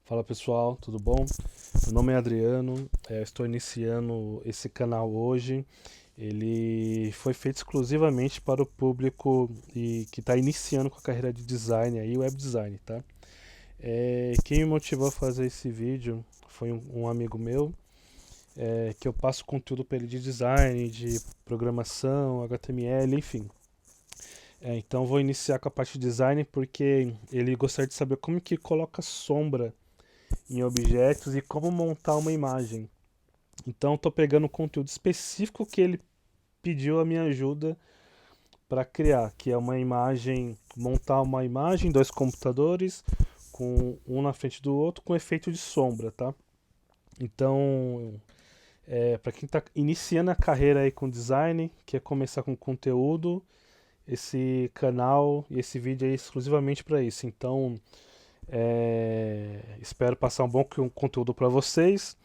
Fala pessoal, tudo bom? Meu nome é Adriano, estou iniciando esse canal hoje. Ele foi feito exclusivamente para o público que está iniciando com a carreira de design aí, web design, tá? Quem me motivou a fazer esse vídeo foi um amigo meu, que eu passo conteúdo para ele de design, de programação, HTML, enfim. Então vou iniciar com a parte de design porque ele gostaria de saber como que coloca sombra em objetos e como montar uma imagem. Então estou pegando um conteúdo específico que ele pediu a minha ajuda para criar, que é uma imagem, montar uma imagem, dois computadores, com um na frente do outro, com efeito de sombra, tá? Então, para quem está iniciando a carreira aí com design, quer começar com conteúdo, esse canal e esse vídeo é exclusivamente para isso. Então, espero passar um bom conteúdo para vocês.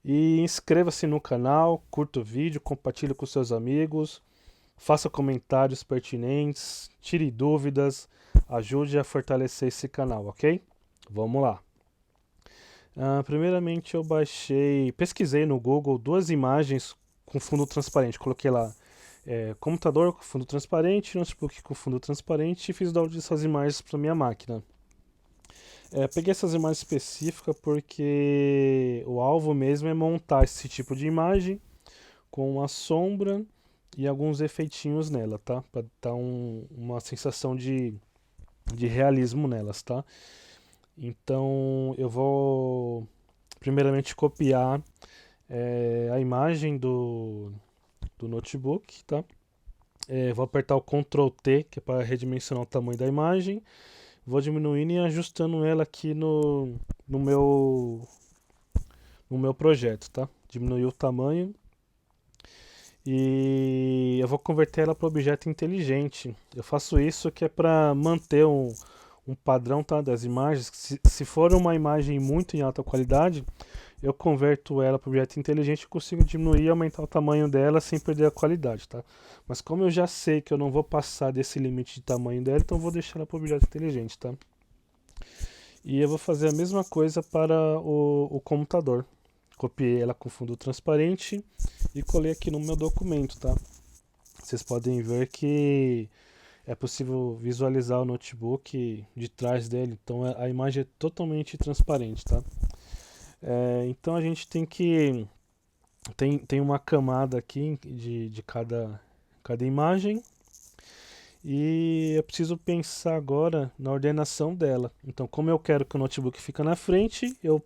E inscreva-se no canal, curta o vídeo, compartilhe com seus amigos, faça comentários pertinentes, tire dúvidas, ajude a fortalecer esse canal, ok? Vamos lá. Primeiramente eu pesquisei no Google duas imagens com fundo transparente. Coloquei lá computador com fundo transparente, notebook com fundo transparente e fiz o download dessas imagens para minha máquina. Peguei essas imagens específicas porque o alvo mesmo é montar esse tipo de imagem com uma sombra e alguns efeitinhos nela, tá? Para dar uma sensação de realismo nelas, tá? Então eu vou primeiramente copiar a imagem do notebook, tá? Vou apertar o Ctrl T, que é para redimensionar o tamanho da imagem. Vou diminuindo e ajustando ela aqui no meu projeto, tá? Diminuir o tamanho e eu vou converter ela para objeto inteligente. Eu faço isso que é para manter um padrão, tá, das imagens. Se for uma imagem muito em alta qualidade, eu converto ela para objeto inteligente e consigo diminuir e aumentar o tamanho dela sem perder a qualidade, tá? Mas como eu já sei que eu não vou passar desse limite de tamanho dela, então eu vou deixar ela para objeto inteligente, tá? E eu vou fazer a mesma coisa para o computador. Copiei ela com fundo transparente e colei aqui no meu documento, tá? Vocês podem ver que é possível visualizar o notebook de trás dele, então a imagem é totalmente transparente, tá? Então a gente tem uma camada aqui de cada imagem e eu preciso pensar agora na ordenação dela. Então, como eu quero que o notebook fique na frente, eu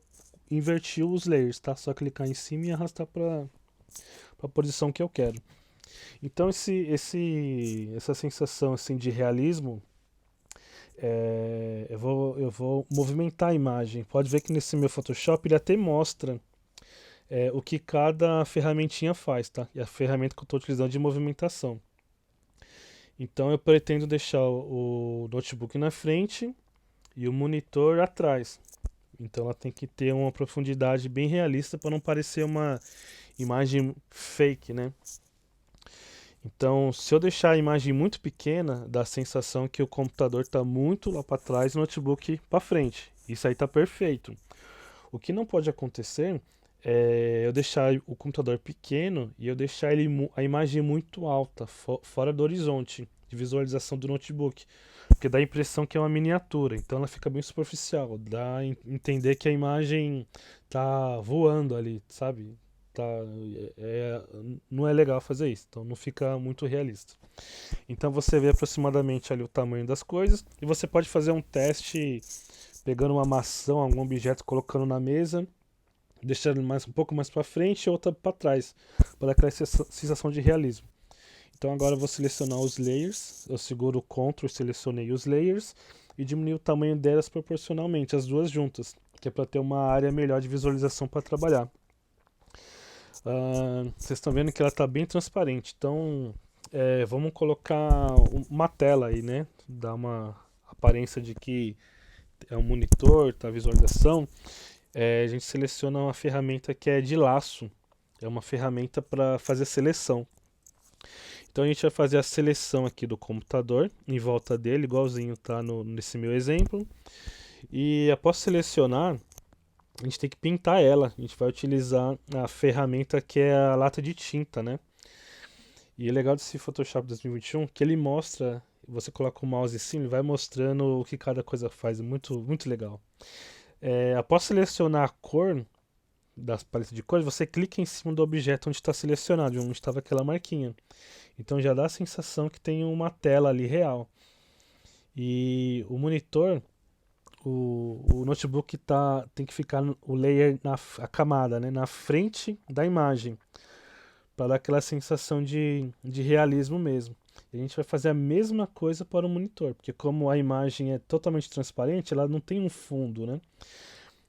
inverti os layers, tá? Só clicar em cima e arrastar para a posição que eu quero. Então essa sensação assim de realismo, eu vou movimentar a imagem. Pode ver que nesse meu Photoshop ele até mostra o que cada ferramentinha faz, tá? E a ferramenta que eu estou utilizando de movimentação. Então eu pretendo deixar o notebook na frente e o monitor atrás. Então ela tem que ter uma profundidade bem realista para não parecer uma imagem fake, né? Então, se eu deixar a imagem muito pequena, dá a sensação que o computador está muito lá para trás e o notebook para frente. Isso aí está perfeito. O que não pode acontecer é eu deixar o computador pequeno e eu deixar a imagem muito alta, fora do horizonte de visualização do notebook. Porque dá a impressão que é uma miniatura, então ela fica bem superficial. Dá a entender que a imagem tá voando ali, sabe? Tá, é, não é legal fazer isso, então não fica muito realista. Então você vê aproximadamente ali o tamanho das coisas e você pode fazer um teste pegando uma maçã, algum objeto, colocando na mesa, deixando um pouco mais para frente e outra para trás, para dar aquela sensação de realismo. Então agora eu vou selecionar os layers, eu seguro o Ctrl, selecionei os layers e diminui o tamanho delas proporcionalmente, as duas juntas, que é para ter uma área melhor de visualização para trabalhar. Vocês estão vendo que ela está bem transparente, então vamos colocar uma tela aí, né? Dar uma aparência de que é um monitor, tá a visualização. A gente seleciona uma ferramenta que é de laço, é uma ferramenta para fazer seleção. Então a gente vai fazer a seleção aqui do computador em volta dele, igualzinho tá nesse meu exemplo. E após selecionar, a gente tem que pintar ela. A gente vai utilizar a ferramenta que é a lata de tinta, né? E é legal desse Photoshop 2021 que ele mostra, você coloca o mouse em cima e vai mostrando o que cada coisa faz. Muito, muito legal. Após selecionar a cor das paletas de cores, você clica em cima do objeto onde está selecionado, onde estava aquela marquinha. Então já dá a sensação que tem uma tela ali real. E o monitor, o notebook tem que ficar o layer, a camada, né, na frente da imagem, para dar aquela sensação de realismo mesmo. E a gente vai fazer a mesma coisa para o monitor, porque como a imagem é totalmente transparente, ela não tem um fundo, né?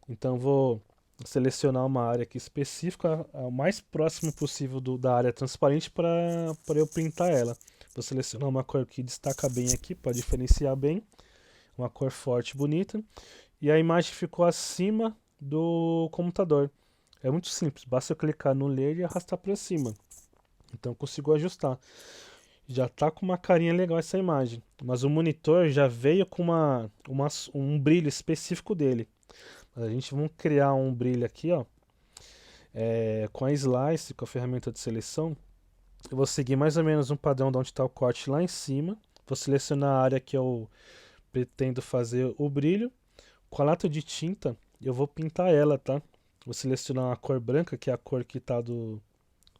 Então vou selecionar uma área aqui específica, o mais próximo possível da área transparente para eu printar ela. Vou selecionar uma cor que destaca bem aqui, para diferenciar bem, uma cor forte, bonita. E a imagem ficou acima do computador. É muito simples, basta eu clicar no layer e arrastar para cima. Então eu consigo ajustar. Já tá com uma carinha legal essa imagem, mas o monitor já veio com um brilho específico dele. A gente vai criar um brilho aqui, ó, com a Slice, com a ferramenta de seleção. Eu vou seguir mais ou menos um padrão de onde está o corte lá em cima. Vou selecionar a área que eu pretendo fazer o brilho. Com a lata de tinta, eu vou pintar ela, tá? Vou selecionar a cor branca, que é a cor que está do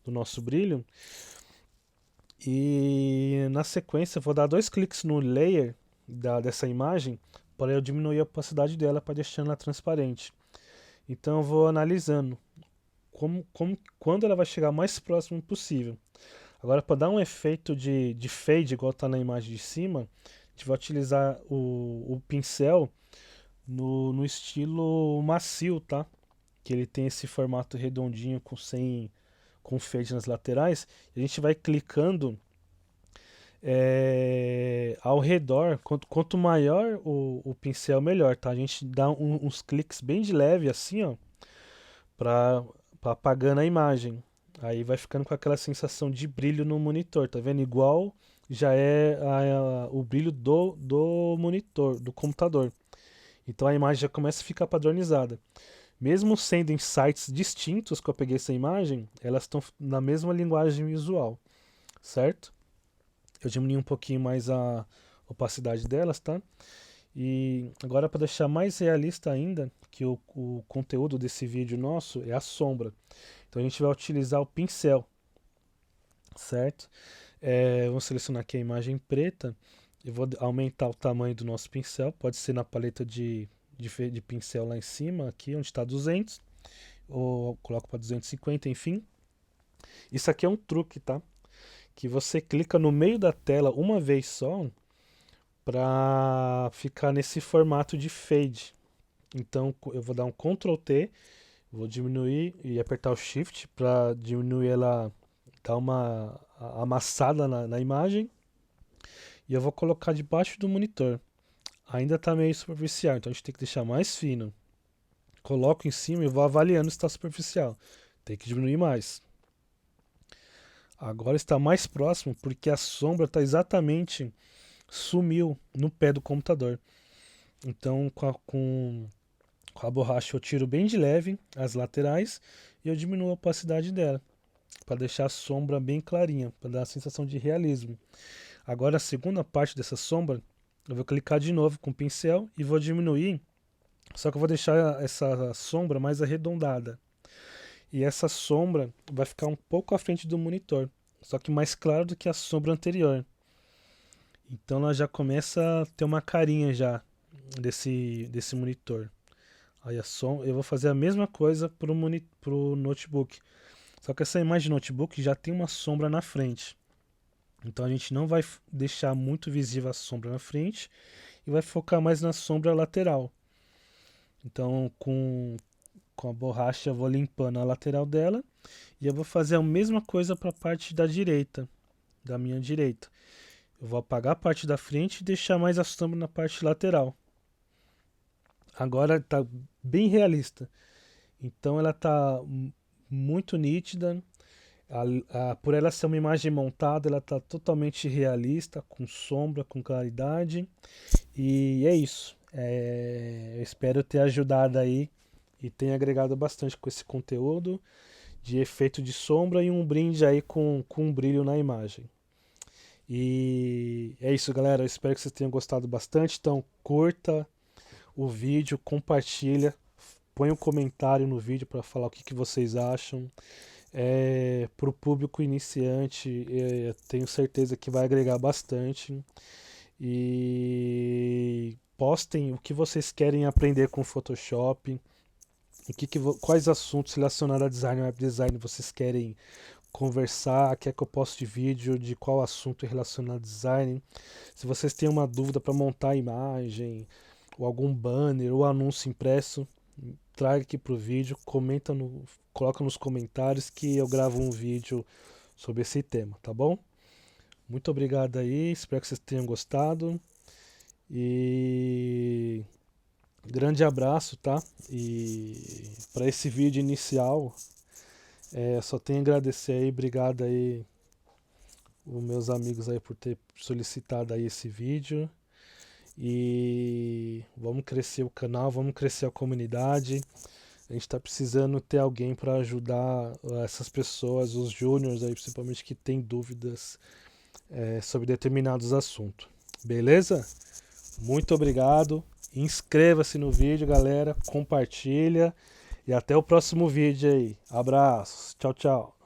nosso brilho. E na sequência, eu vou dar 2 cliques no layer dessa imagem para eu diminuir a opacidade dela para deixar ela transparente. Então eu vou analisando quando ela vai chegar mais próximo possível. Agora, para dar um efeito de fade, igual está na imagem de cima, a gente vai utilizar o pincel no estilo macio, tá? Que ele tem esse formato redondinho com fade nas laterais. E a gente vai clicando ao redor. Quanto maior o pincel, melhor, tá? A gente dá uns cliques bem de leve assim, ó, para apagando a imagem. Aí vai ficando com aquela sensação de brilho no monitor, tá vendo? Igual já é o brilho do monitor, do computador. Então a imagem já começa a ficar padronizada. Mesmo sendo em sites distintos que eu peguei essa imagem, elas estão na mesma linguagem visual, certo? Eu diminui um pouquinho mais a opacidade delas, tá? E agora, para deixar mais realista ainda, que o conteúdo desse vídeo nosso é a sombra. Então a gente vai utilizar o pincel, certo? Vou selecionar aqui a imagem preta. Eu vou aumentar o tamanho do nosso pincel. Pode ser na paleta de pincel lá em cima, aqui onde está 200. Ou coloco para 250, enfim. Isso aqui é um truque, tá? Que você clica no meio da tela uma vez só para ficar nesse formato de fade. Então eu vou dar um Ctrl T, vou diminuir e apertar o Shift para diminuir ela, dar uma amassada na imagem. E eu vou colocar debaixo do monitor. Ainda está meio superficial, então a gente tem que deixar mais fino. Coloco em cima e vou avaliando se está superficial. Tem que diminuir mais. Agora está mais próximo porque a sombra está exatamente sumiu no pé do computador. Então com a borracha eu tiro bem de leve as laterais e eu diminuo a opacidade dela para deixar a sombra bem clarinha, para dar a sensação de realismo. Agora a segunda parte dessa sombra, eu vou clicar de novo com o pincel e vou diminuir, só que eu vou deixar essa sombra mais arredondada. E essa sombra vai ficar um pouco à frente do monitor, só que mais claro do que a sombra anterior. Então ela já começa a ter uma carinha já desse monitor. Aí eu vou fazer a mesma coisa pro notebook. Só que essa imagem de notebook já tem uma sombra na frente. Então a gente não vai deixar muito visível a sombra na frente e vai focar mais na sombra lateral. Então com a borracha eu vou limpando a lateral dela e eu vou fazer a mesma coisa para a parte da direita, da minha direita. Eu vou apagar a parte da frente e deixar mais a sombra na parte lateral. Agora está bem realista. Então ela está muito nítida. Por ela ser uma imagem montada, ela está totalmente realista, com sombra, com claridade. E é isso. Eu espero ter ajudado aí e tem agregado bastante com esse conteúdo de efeito de sombra e um brinde aí com um brilho na imagem. E é isso, galera. Eu espero que vocês tenham gostado bastante. Então, curta o vídeo, compartilha, põe um comentário no vídeo para falar o que vocês acham. Para o público iniciante, tenho certeza que vai agregar bastante. E postem o que vocês querem aprender com Photoshop, quais assuntos relacionados a design e web design vocês querem conversar, quer que eu poste vídeo de qual assunto é relacionado a design. Se vocês têm uma dúvida para montar a imagem, ou algum banner, ou anúncio impresso, traga aqui pro vídeo, coloca nos comentários que eu gravo um vídeo sobre esse tema, tá bom? Muito obrigado aí, espero que vocês tenham gostado e grande abraço, tá? E para esse vídeo inicial, só tenho a agradecer aí, obrigado aí os meus amigos aí por ter solicitado aí esse vídeo. E vamos crescer o canal, vamos crescer a comunidade. A gente está precisando ter alguém para ajudar essas pessoas, os júniors aí, principalmente que têm dúvidas sobre determinados assuntos. Beleza? Muito obrigado. Inscreva-se no vídeo, galera. Compartilha. E até o próximo vídeo aí. Abraços. Tchau, tchau.